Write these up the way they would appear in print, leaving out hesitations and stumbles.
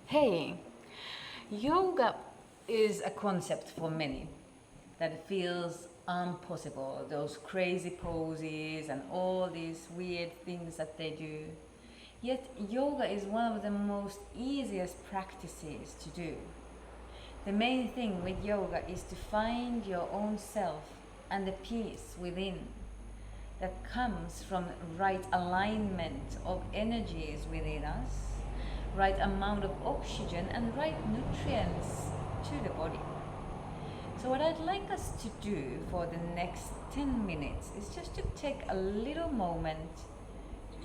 Hey, yoga is a concept for many that feels impossible. Those crazy poses and all these weird things that they do. Yet, yoga is one of the most easiest practices to do. The main thing with yoga is to find your own self and the peace within that comes from right alignment of energies within us, right amount of oxygen and right nutrients to the body. So what I'd like us to do for the next 10 minutes is just to take a little moment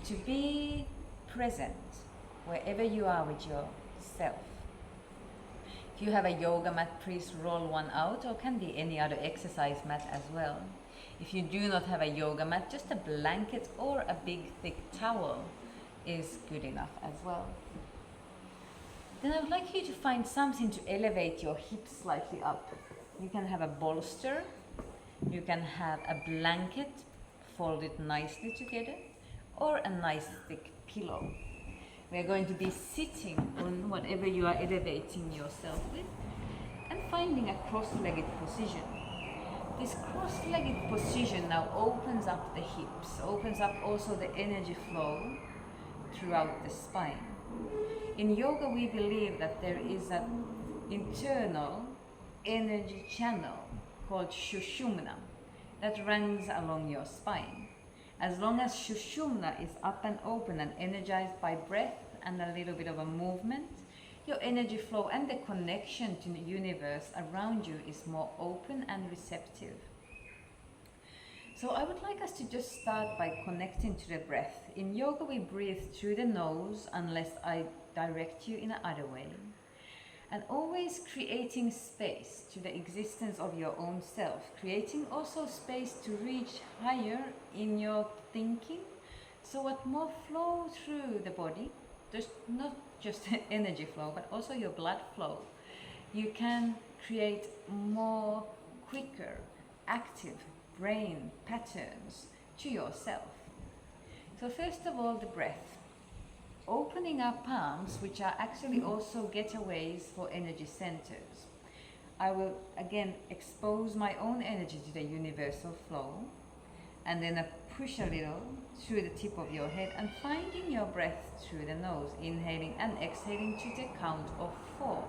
to be present wherever you are with yourself. If you have a yoga mat, please roll one out, or can be any other exercise mat as well. If you do not have a yoga mat, just a blanket or a big thick towel is good enough as well. Then I would like you to find something to elevate your hips slightly up. You can have a bolster, you can have a blanket folded nicely together, or a nice thick pillow. We are going to be sitting on whatever you are elevating yourself with and finding a cross-legged position. This cross-legged position now opens up the hips, opens up also the energy flow throughout the spine. In yoga, we believe that there is an internal energy channel called Sushumna that runs along your spine. As long as Sushumna is up and open and energized by breath and a little bit of a movement, your energy flow and the connection to the universe around you is more open and receptive. So I would like us to just start by connecting to the breath. In yoga, we breathe through the nose unless I direct you in another way. And always creating space to the existence of your own self, creating also space to reach higher in your thinking. So what more flow through the body, there's not just energy flow, but also your blood flow. You can create more quicker, active brain patterns to yourself. So first of all, the breath. Opening our palms, which are actually also getaways for energy centers. I will again expose my own energy to the universal flow, and then I push a little through the tip of your head and finding your breath through the nose, inhaling and exhaling to the count of 4.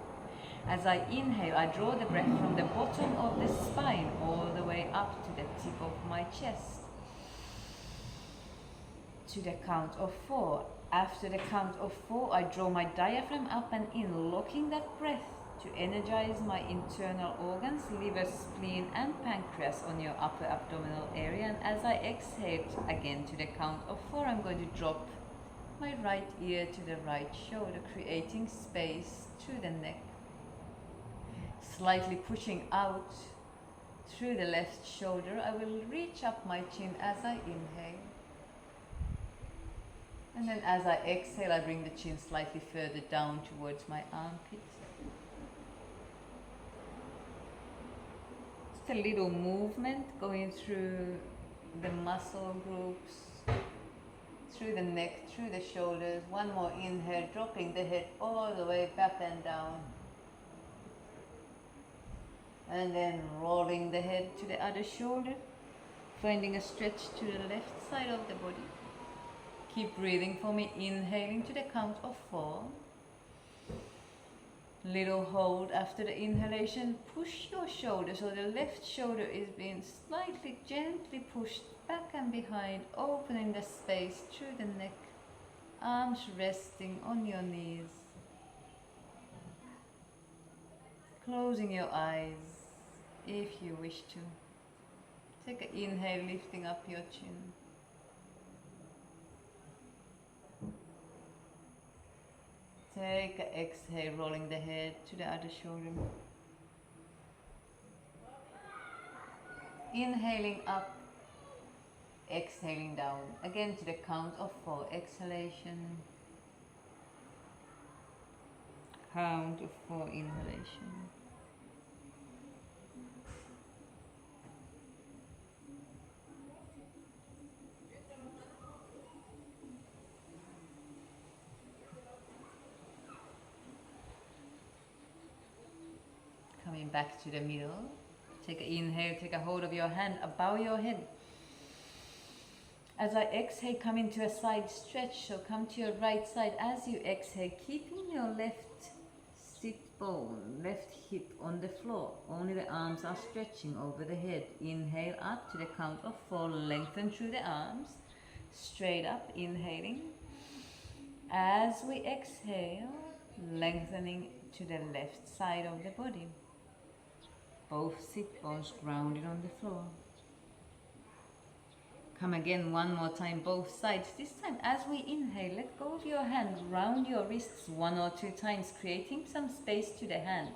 As I inhale, I draw the breath from the bottom of the spine all the way up to the tip of my chest. To the count of 4. After the count of 4, I draw my diaphragm up and in, locking that breath to energize my internal organs, liver, spleen and pancreas on your upper abdominal area. And as I exhale again to the count of 4, I'm going to drop my right ear to the right shoulder, creating space through the neck. Slightly pushing out through the left shoulder, I will reach up my chin as I inhale. And then as I exhale, I bring the chin slightly further down towards my armpit. Just a little movement going through the muscle groups, through the neck, through the shoulders. One more inhale, dropping the head all the way back and down. And then rolling the head to the other shoulder, finding a stretch to the left side of the body. Keep breathing for me, inhaling to the count of 4. Little hold after the inhalation. Push your shoulder so the left shoulder is being slightly gently pushed back and behind, opening the space through the neck. Arms resting on your knees. Closing your eyes if you wish to. Take an inhale, lifting up your chin. Take an exhale, rolling the head to the other shoulder. Inhaling up, exhaling down. Again to the count of 4. Exhalation. Count of 4, inhalation. Coming back to the middle. Take an inhale, take a hold of your hand, bow your head. As I exhale, come into a side stretch, so come to your right side. As you exhale, keeping your left sit bone, left hip on the floor. Only the arms are stretching over the head. Inhale up to the count of 4, lengthen through the arms. Straight up, inhaling. As we exhale, lengthening to the left side of the body. Both sit bones grounded on the floor. Come again one more time, both sides. This time, as we inhale, let go of your hand, round your wrists 1 or 2 times, creating some space to the hand.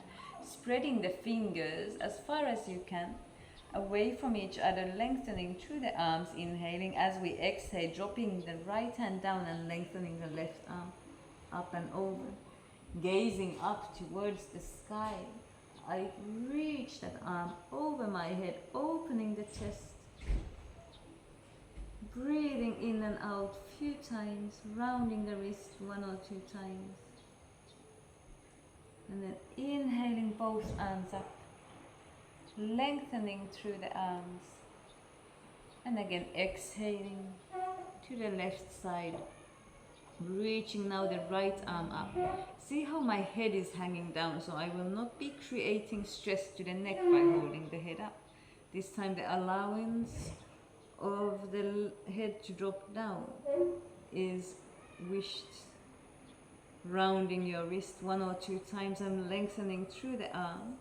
Spreading the fingers as far as you can, away from each other, lengthening through the arms, inhaling. As we exhale, dropping the right hand down and lengthening the left arm up and over. Gazing up towards the sky, I reach that arm over my head, opening the chest. Breathing in and out few times, rounding the wrist 1 or 2 times. And then inhaling both arms up, lengthening through the arms. And again exhaling to the left side, reaching now the right arm up. See how my head is hanging down, so I will not be creating stress to the neck by holding the head up. This time the allowance of the head to drop down is wished. Rounding your wrist 1 or 2 times and lengthening through the arm.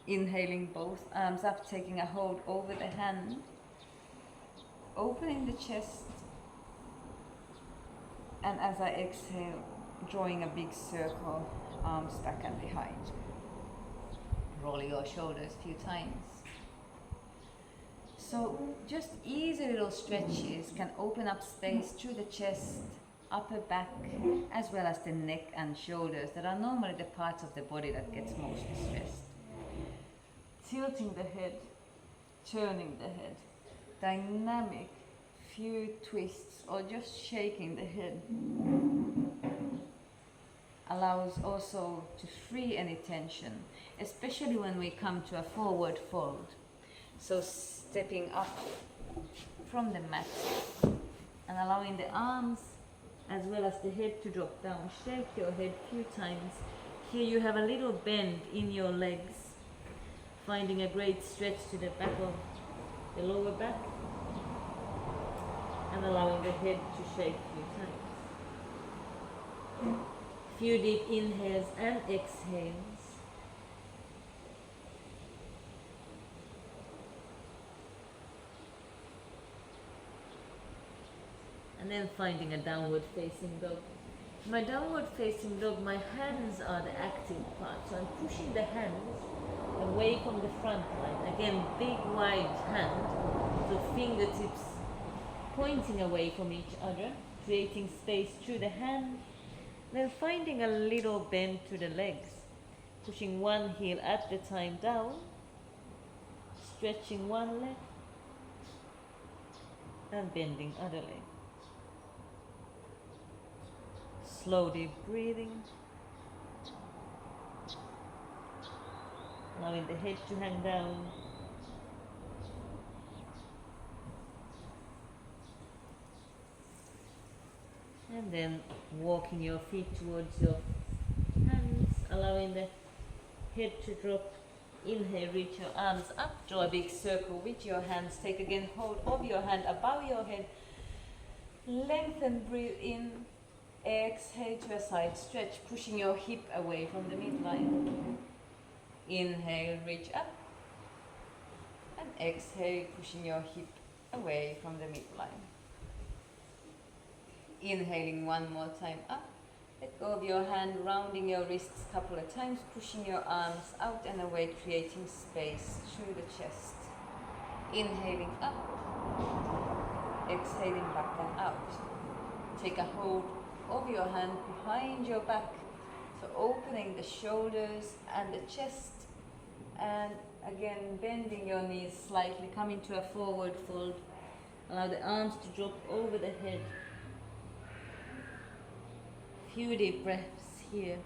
Inhaling both arms up, taking a hold over the hand. Opening the chest. And as I exhale, drawing a big circle, arms back and behind. Roll your shoulders a few times. So just easy little stretches can open up space through the chest, upper back, as well as the neck and shoulders that are normally the parts of the body that gets most stressed. Tilting the head, turning the head, dynamic, few twists or just shaking the head. Allows also to free any tension, especially when we come to a forward fold. So stepping up from the mat and allowing the arms as well as the head to drop down. Shake your head a few times. Here you have a little bend in your legs, finding a great stretch to the back of the lower back and allowing the head to shake a few times. Few deep inhales and exhales. And then finding a downward facing dog. My downward facing dog, my hands are the active part. So I'm pushing the hands away from the front line. Again, big wide hand. So fingertips pointing away from each other, creating space through the hand. Then finding a little bend to the legs. Pushing one heel at the time down. Stretching one leg. And bending other leg. Slow deep breathing, allowing the head to hang down. And then walking your feet towards your hands, allowing the head to drop. Inhale, reach your arms up, draw a big circle with your hands. Take again hold of your hand above your head. Lengthen, breathe in. Exhale to a side stretch, pushing your hip away from the midline. Inhale, reach up. And exhale, pushing your hip away from the midline. Inhaling one more time up. Let go of your hand, rounding your wrists a couple of times, pushing your arms out and away, creating space through the chest. Inhaling up. Exhaling back and out. Take a hold of your hand behind your back, so opening the shoulders and the chest, and again bending your knees slightly, coming to a forward fold. Allow the arms to drop over the head. Few deep breaths here.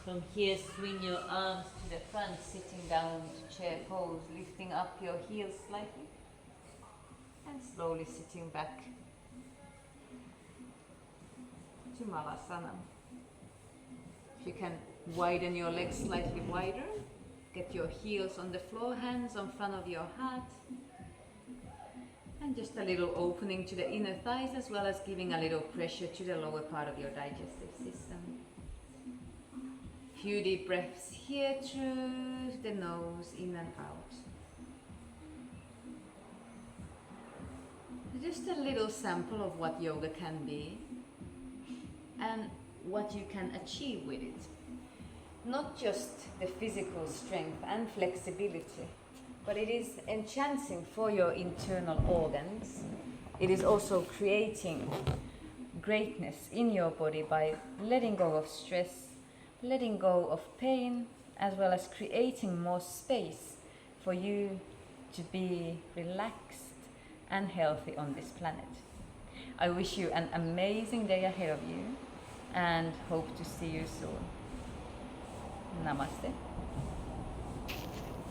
From here, swing your arms to the front, sitting down to chair pose, lifting up your heels slightly, and slowly sitting back to Malasana. If you can widen your legs slightly wider, get your heels on the floor, hands on front of your heart, and just a little opening to the inner thighs, as well as giving a little pressure to the lower part of your digestive system. Few deep breaths here through the nose, in and out. Just a little sample of what yoga can be and what you can achieve with it. Not just the physical strength and flexibility, but it is enhancing for your internal organs. It is also creating greatness in your body by letting go of stress, letting go of pain, as well as creating more space for you to be relaxed and healthy on this planet. I wish you an amazing day ahead of you and hope to see you soon. Namaste.